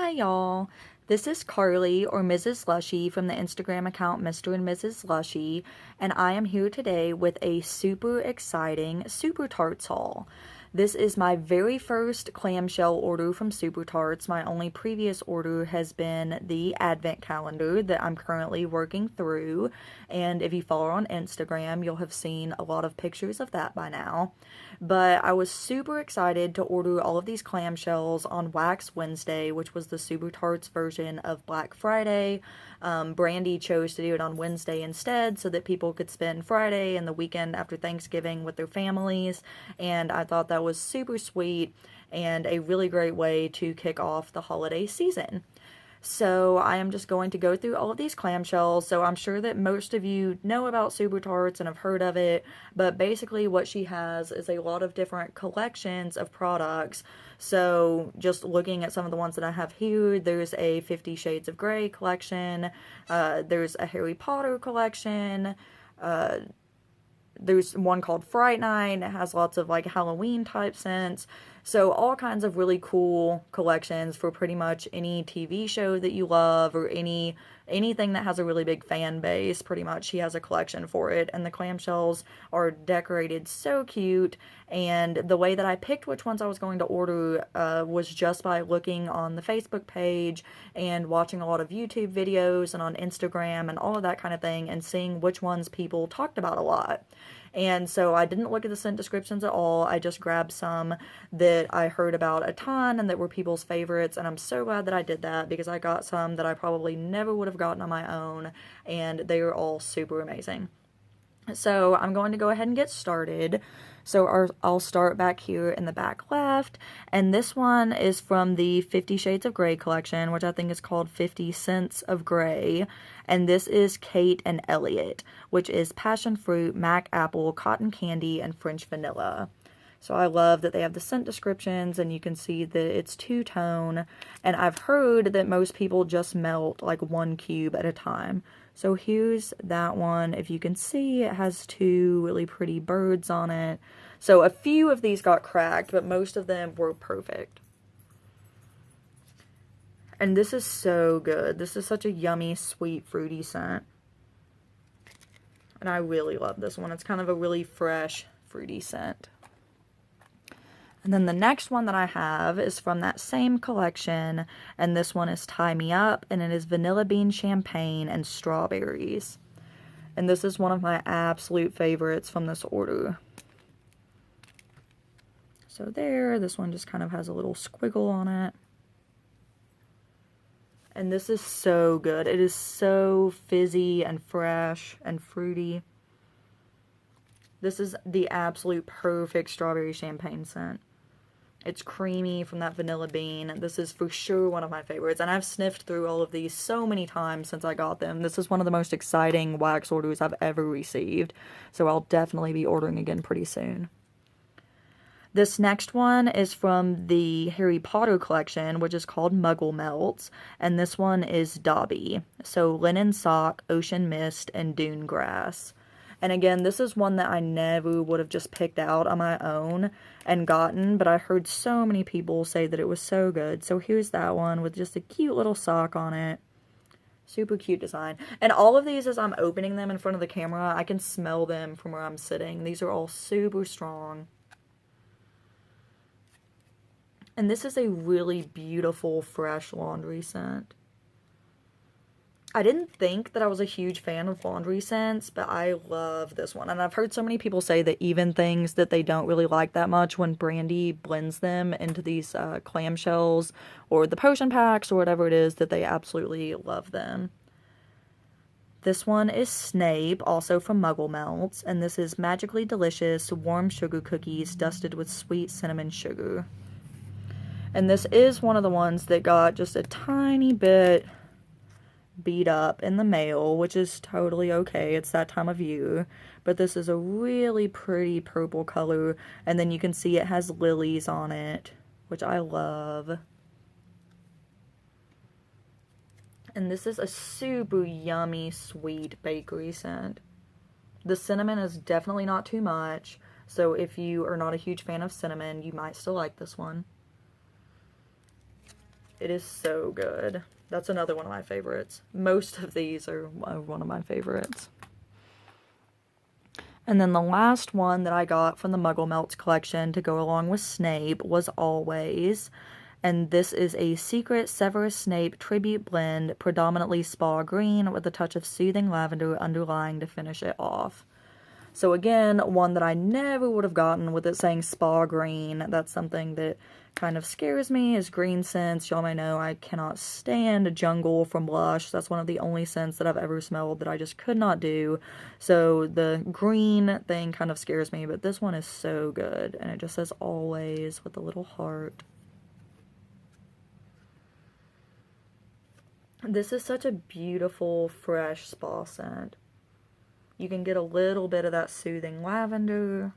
Hi y'all, this is Carly or Mrs. Lushie from the Instagram account Mr. and Mrs. Lushie, and I am here today with a super exciting Super Tarts haul. This is my very first clamshell order from Super Tarts. My only previous order has been the advent calendar that I'm currently working through, and if you follow on Instagram, you'll have seen a lot of pictures of that by now. But I was super excited to order all of these clamshells on Wax Wednesday, which was the Super Tarts version of Black Friday. Brandy chose to do it on Wednesday instead so that people could spend Friday and the weekend after Thanksgiving with their families, and I thought that was super sweet and a really great way to kick off the holiday season. So I am just going to go through all of these clamshells. So I'm sure that most of you know about Super Tarts and have heard of it, but basically what she has is a lot of different collections of products. So just looking at some of the ones that I have here, there's a 50 Shades of Grey collection, there's a Harry Potter collection, there's one called Fright Night. It has lots of like Halloween type scents. So all kinds of really cool collections for pretty much any TV show that you love or anything that has a really big fan base. Pretty much she has a collection for it, and the clamshells are decorated so cute. And the way that I picked which ones I was going to order was just by looking on the Facebook page and watching a lot of YouTube videos and on Instagram and all of that kind of thing, and seeing which ones people talked about a lot. And so I didn't look at the scent descriptions at all. I just grabbed some that I heard about a ton and that were people's favorites, and I'm so glad that I did that because I got some that I probably never would have gotten on my own, and they are all super amazing. So I'm going to go ahead and get started. So I'll start back here in the back left, and this one is from the 50 Shades of Grey collection, which I think is called 50 Scents of Grey, and this is Kate and Elliott, which is passion fruit, mac apple, cotton candy, and French vanilla. So I love that they have the scent descriptions, and you can see that it's two-tone, and I've heard that most people just melt like one cube at a time. So here's that one. If you can see, it has two really pretty birds on it. So a few of these got cracked, but most of them were perfect. And this is so good. This is such a yummy, sweet, fruity scent. And I really love this one. It's kind of a really fresh, fruity scent. And then the next one that I have is from that same collection, and this one is Tie Me Up, and it is vanilla bean champagne and strawberries. And this is one of my absolute favorites from this order. So there, this one just kind of has a little squiggle on it. And this is so good. It is so fizzy and fresh and fruity. This is the absolute perfect strawberry champagne scent. It's creamy from that vanilla bean. This is for sure one of my favorites, and I've sniffed through all of these so many times since I got them. This is one of the most exciting wax orders I've ever received, so I'll definitely be ordering again pretty soon. This next one is from the Harry Potter collection, which is called Muggle Melts, and this one is Dobby. So linen sock, ocean mist, and dune grass. And again, this is one that I never would have just picked out on my own and gotten, but I heard so many people say that it was so good. So here's that one with just a cute little sock on it. Super cute design. And all of these, as I'm opening them in front of the camera, I can smell them from where I'm sitting. These are all super strong. And this is a really beautiful, fresh laundry scent. I didn't think that I was a huge fan of laundry scents, but I love this one. And I've heard so many people say that even things that they don't really like that much, when Brandy blends them into these clamshells or the potion packs or whatever it is, that they absolutely love them. This one is Snape, also from Muggle Melts, and this is magically delicious warm sugar cookies dusted with sweet cinnamon sugar. And this is one of the ones that got just a tiny bit beat up in the mail, which is totally okay. It's that time of year. But this is a really pretty purple color, and then you can see it has lilies on it, which I love. And this is a super yummy, sweet bakery scent. The cinnamon is definitely not too much, so if you are not a huge fan of cinnamon, you might still like this one. It is so good. That's another one of my favorites. Most of these are one of my favorites. And then the last one that I got from the Muggle Melts collection to go along with Snape was Always. And this is a secret Severus Snape tribute blend, predominantly spa green with a touch of soothing lavender underlying to finish it off. So again, one that I never would have gotten with it saying spa green. That's something that kind of scares me, is green scents. Y'all may know I cannot stand Jungle from Lush. That's one of the only scents that I've ever smelled that I just could not do. So the green thing kind of scares me, but this one is so good. And it just says Always with a little heart. This is such a beautiful, fresh spa scent. You can get a little bit of that soothing lavender.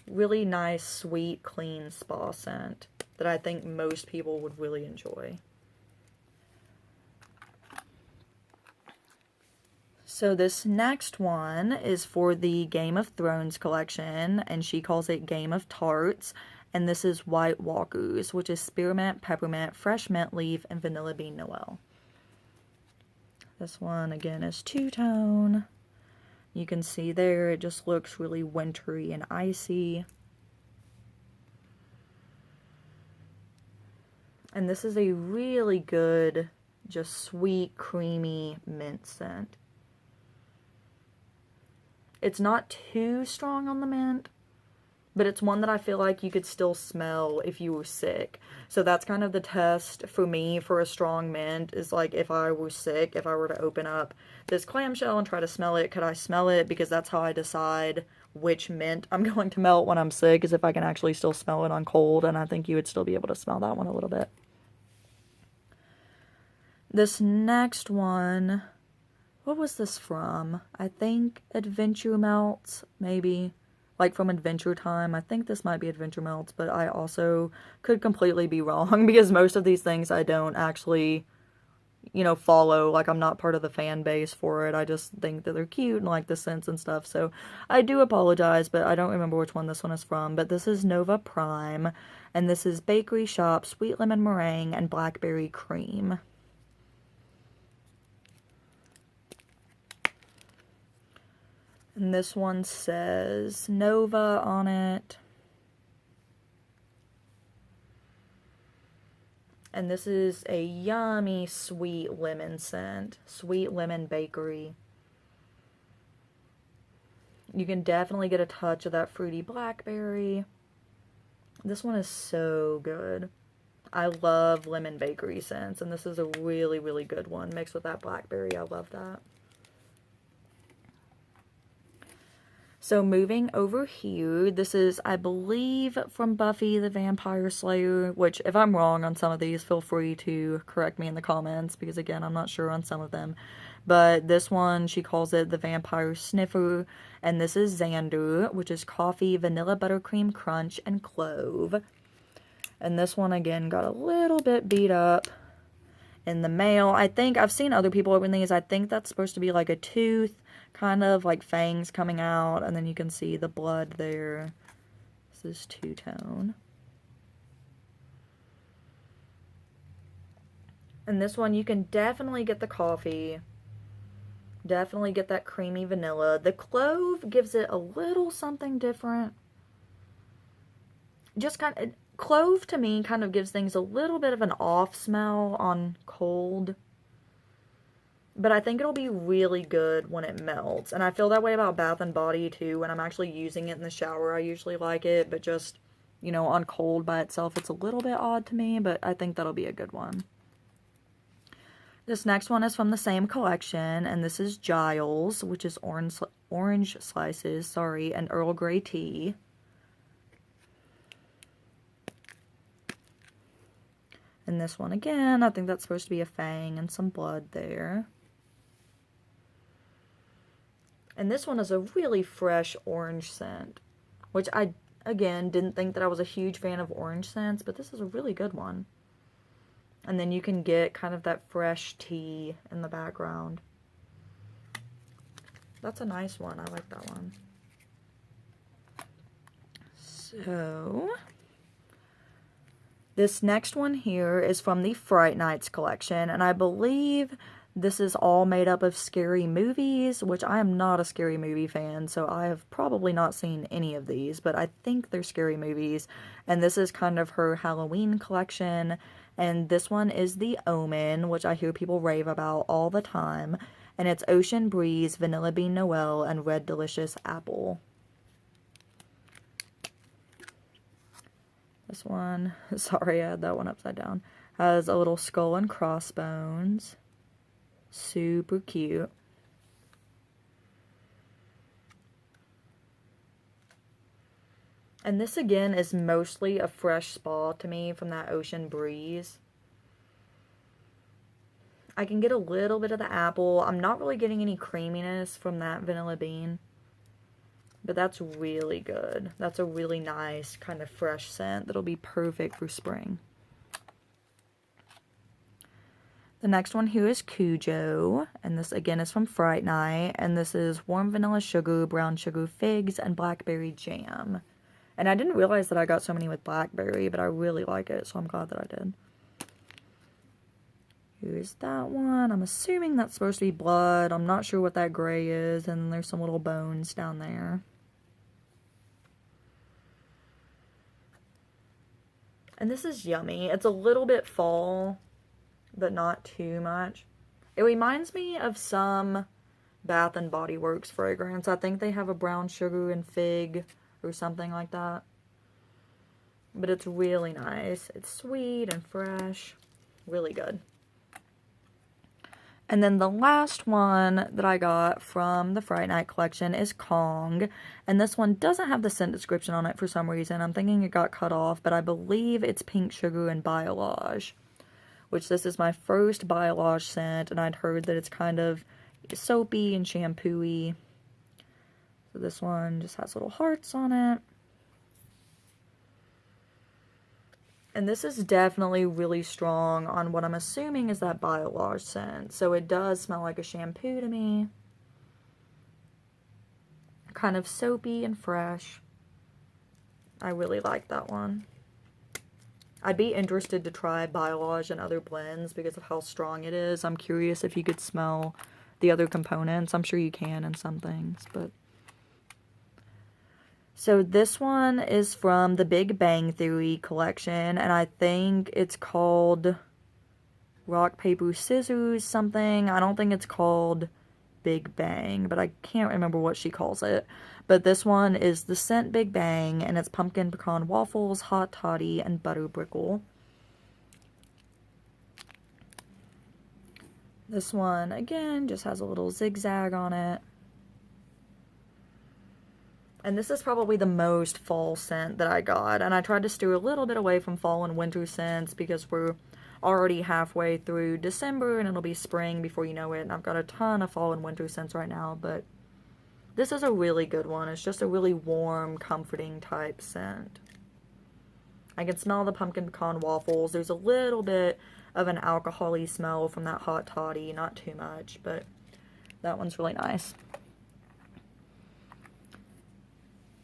Really nice, sweet, clean spa scent that I think most people would really enjoy. So this next one is for the Game of Thrones collection, and she calls it Game of Tarts. And this is White Walkers, which is spearmint, peppermint, fresh mint leaf, and vanilla bean noel. This one, again, is two-tone. You can see there, it just looks really wintry and icy. And this is a really good, just sweet, creamy mint scent. It's not too strong on the mint, but it's one that I feel like you could still smell if you were sick. So that's kind of the test for me for a strong mint, is like if I were sick, if I were to open up this clamshell and try to smell it, could I smell it? Because that's how I decide which mint I'm going to melt when I'm sick, is if I can actually still smell it on cold, and I think you would still be able to smell that one a little bit. This next one, what was this from? I think Adventure Melts, maybe. Like from Adventure Time. I think this might be Adventure Melts, but I also could completely be wrong because most of these things I don't actually, follow. Like, I'm not part of the fan base for it. I just think that they're cute and like the scents and stuff. So I do apologize, but I don't remember which one this one is from. But this is Nova Prime, and this is Bakery Shop Sweet Lemon Meringue and Blackberry Cream. And this one says Nova on it. And this is a yummy sweet lemon scent. Sweet Lemon Bakery. You can definitely get a touch of that fruity blackberry. This one is so good. I love lemon bakery scents, and this is a really, really good one. Mixed with that blackberry, I love that. So moving over here, this is, I believe, from Buffy the Vampire Slayer, which, if I'm wrong on some of these, feel free to correct me in the comments, because, again, I'm not sure on some of them. But this one, she calls it the Vampire Sniffer, and this is Xander, which is coffee, vanilla buttercream crunch, and clove. And this one, again, got a little bit beat up in the mail. I think, I've seen other people open these, I think that's supposed to be like a tooth, kind of like fangs coming out, and then you can see the blood there. This is two-tone. And this one, you can definitely get the coffee. Definitely get that creamy vanilla. The clove gives it a little something different. Just kind of, clove to me kind of gives things a little bit of an off smell on cold. But I think it'll be really good when it melts. And I feel that way about Bath & Body, too. When I'm actually using it in the shower, I usually like it. But just, on cold by itself, it's a little bit odd to me. But I think that'll be a good one. This next one is from the same collection. And this is Giles, which is orange slices, and Earl Grey tea. And this one, again, I think that's supposed to be a fang and some blood there. And this one is a really fresh orange scent, which I, again, didn't think that I was a huge fan of orange scents, but this is a really good one. And then you can get kind of that fresh tea in the background. That's a nice one. I like that one. So This next one here is from the Fright Nights collection, and I believe this is all made up of scary movies, which I am not a scary movie fan, so I have probably not seen any of these, but I think they're scary movies, and this is kind of her Halloween collection, and this one is the Omen, which I hear people rave about all the time, and it's Ocean Breeze, Vanilla Bean Noel, and Red Delicious Apple. This one, sorry, I had that one upside down, has a little skull and crossbones. Super cute. And this again is mostly a fresh spa to me from that Ocean Breeze. I can get a little bit of the apple. I'm not really getting any creaminess from that vanilla bean. But that's really good. That's a really nice kind of fresh scent that'll be perfect for spring. The next one here is Kujo, and this again is from Fright Night, and this is warm vanilla sugar, brown sugar figs, and blackberry jam. And I didn't realize that I got so many with blackberry, but I really like it, so I'm glad that I did. Here's that one. I'm assuming that's supposed to be blood. I'm not sure what that gray is, and there's some little bones down there. And this is yummy. It's a little bit fall, but not too much. It reminds me of some Bath and Body Works fragrance. I think they have a brown sugar and fig or something like that. But it's really nice. It's sweet and fresh. Really good. And then the last one that I got from the Fright Night collection is Kong. And this one doesn't have the scent description on it for some reason. I'm thinking it got cut off, but I believe it's pink sugar and biolage. Which this is my first biolage scent, and I'd heard that it's kind of soapy and shampoo-y. So this one just has little hearts on it. And this is definitely really strong on what I'm assuming is that biolage scent. So it does smell like a shampoo to me. Kind of soapy and fresh. I really like that one. I'd be interested to try biolage and other blends because of how strong it is. I'm curious if you could smell the other components. I'm sure you can in some things, but... So this one is from the Big Bang Theory collection, and I think it's called Rock, Paper, Scissors something. I don't think it's called Big Bang, but I can't remember what she calls it. But this one is the scent Big Bang, and it's pumpkin pecan waffles, hot toddy, and butter brickle. This one, again, just has a little zigzag on it. And this is probably the most fall scent that I got. And I tried to steer a little bit away from fall and winter scents because we're already halfway through December and it'll be spring before you know it. And I've got a ton of fall and winter scents right now, but this is a really good one. It's just a really warm, comforting type scent. I can smell the pumpkin pecan waffles. There's a little bit of an alcohol-y smell from that hot toddy. Not too much, but that one's really nice.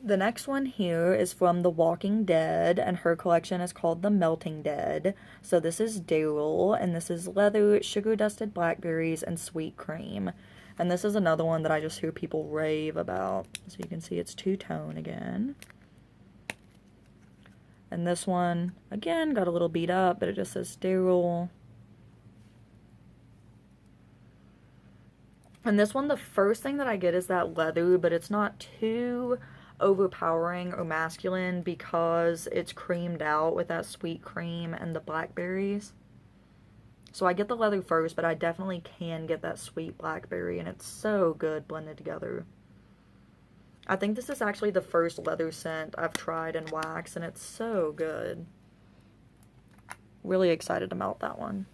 The next one here is from The Walking Dead, and her collection is called The Melting Dead. So this is Daryl, and this is leather, sugar-dusted blackberries, and sweet cream. And this is another one that I just hear people rave about. So you can see it's two-tone again. And this one, again, got a little beat up, but it just says Daryl. And this one, the first thing that I get is that leather, but it's not too overpowering or masculine because it's creamed out with that sweet cream and the blackberries. So I get the leather first, but I definitely can get that sweet blackberry, and it's so good blended together. I think this is actually the first leather scent I've tried in wax, and it's so good. Really excited to melt that one.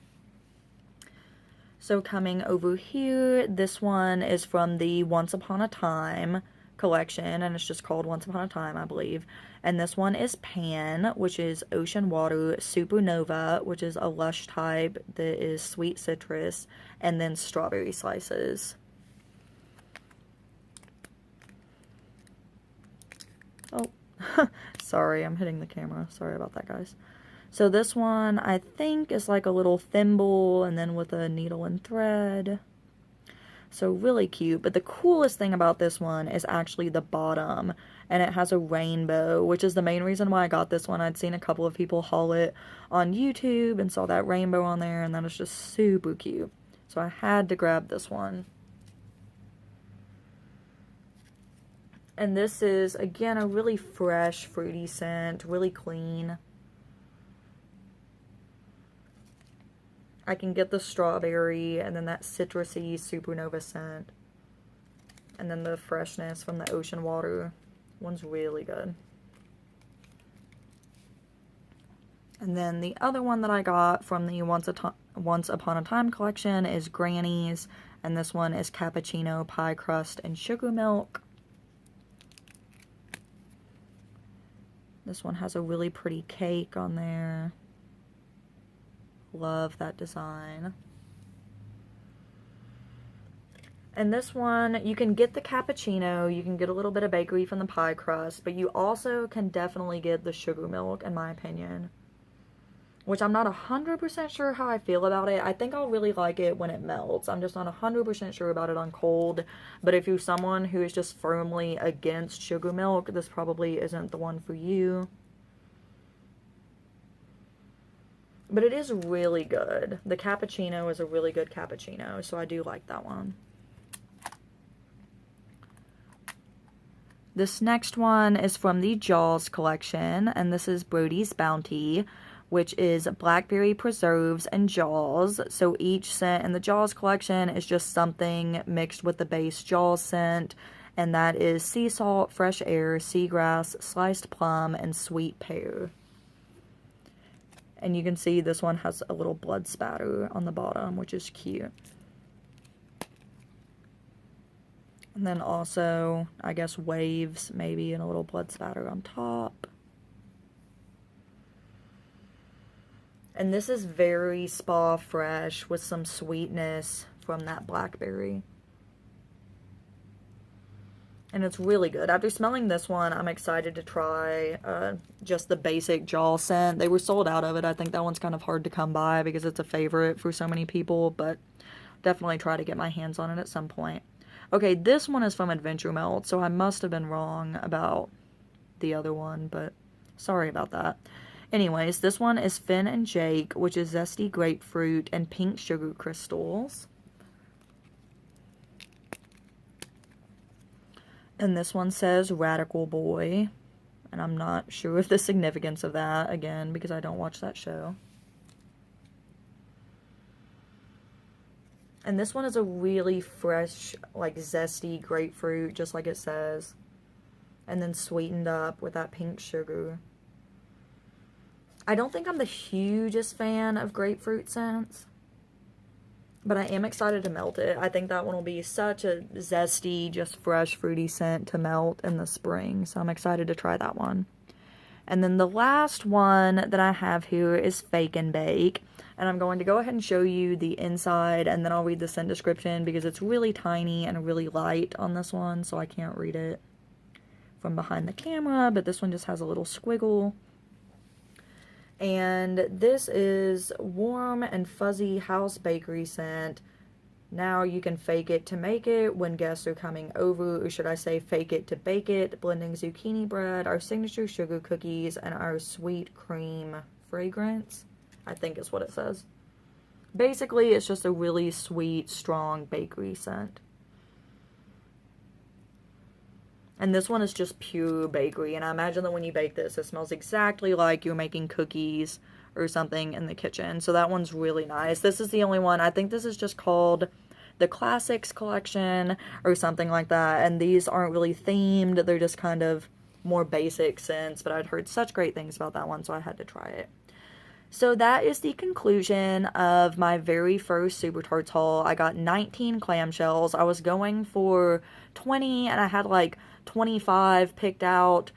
So coming over here, this one is from the Once Upon a Time collection, and it's just called Once Upon a Time, I believe. And this one is Pan, which is ocean water, Supernova, which is a lush type that is sweet citrus, and then strawberry slices. Oh, sorry, I'm hitting the camera. Sorry about that, guys. So this one, I think, is like a little thimble and then with a needle and thread. So really cute. But the coolest thing about this one is actually the bottom. And it has a rainbow, which is the main reason why I got this one. I'd seen a couple of people haul it on YouTube and saw that rainbow on there, and that is just super cute. So I had to grab this one. And this is, again, a really fresh, fruity scent, really clean. I can get the strawberry and then that citrusy supernova scent. And then the freshness from the ocean water. One's really good. And then the other one that I got from the Once Upon a Time collection is Grannies. And this one is cappuccino, pie crust, and sugar milk. This one has a really pretty cake on there. Love that design. And this one, you can get the cappuccino, you can get a little bit of bakery from the pie crust, but you also can definitely get the sugar milk, in my opinion. Which I'm not 100% sure how I feel about it. I think I'll really like it when it melts. I'm just not 100% sure about it on cold. But if you're someone who is just firmly against sugar milk, this probably isn't the one for you. But it is really good. The cappuccino is a really good cappuccino, so I do like that one. This next one is from the Giles collection, and this is Brody's Bounty, which is blackberry preserves and Giles. So each scent in the Giles collection is just something mixed with the base Giles scent, and that is sea salt, fresh air, seagrass, sliced plum, and sweet pear. And you can see this one has a little blood spatter on the bottom, which is cute. And then also, I guess, waves, maybe, and a little blood spatter on top. And this is very spa fresh with some sweetness from that blackberry. And it's really good. After smelling this one, I'm excited to try just the basic Giles scent. They were sold out of it. I think that one's kind of hard to come by because it's a favorite for so many people, but definitely try to get my hands on it at some point. Okay, this one is from Adventure Melt, so I must have been wrong about the other one, but sorry about that. Anyways, this one is Finn and Jake, which is zesty grapefruit and pink sugar crystals. And this one says Radical Boy, and I'm not sure of the significance of that, again, because I don't watch that show. And this one is a really fresh, like, zesty grapefruit, just like it says. And then sweetened up with that pink sugar. I don't think I'm the hugest fan of grapefruit scents, but I am excited to melt it. I think that one will be such a zesty, just fresh, fruity scent to melt in the spring. So I'm excited to try that one. And then the last one that I have here is Fake and Bake. And I'm going to go ahead and show you the inside, and then I'll read the scent description because it's really tiny and really light on this one, so I can't read it from behind the camera, but this one just has a little squiggle. And this is warm and fuzzy house bakery scent. Now you can fake it to make it when guests are coming over, or should I say fake it to bake it, blending zucchini bread, our signature sugar cookies, and our sweet cream fragrance, I think is what it says. Basically, it's just a really sweet, strong bakery scent. And this one is just pure bakery, and I imagine that when you bake this, it smells exactly like you're making cookies or something in the kitchen. So that one's really nice. This is the only one. I think this is just called the Classics collection or something like that, and these aren't really themed. They're just kind of more basic scents, but I'd heard such great things about that one, so I had to try it. So that is the conclusion of my very first Super Tarts haul. I got 19 clamshells. I was going for 20, and I had like 25 picked out,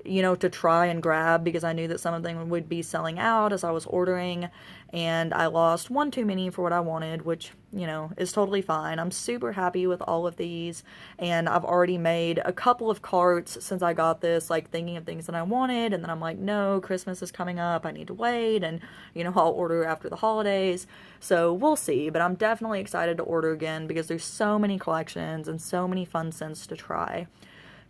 to try and grab because I knew that some of them would be selling out as I was ordering, and I lost one too many for what I wanted, which, is totally fine. I'm super happy with all of these, and I've already made a couple of carts since I got this, like thinking of things that I wanted, and then I'm like, no, Christmas is coming up, I need to wait, and, I'll order after the holidays, so we'll see, but I'm definitely excited to order again because there's so many collections and so many fun scents to try.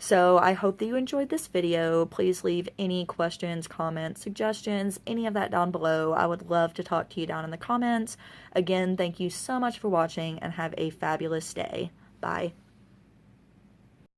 So I hope that you enjoyed this video. Please leave any questions, comments, suggestions, any of that down below. I would love to talk to you down in the comments. Again, thank you so much for watching and have a fabulous day. Bye.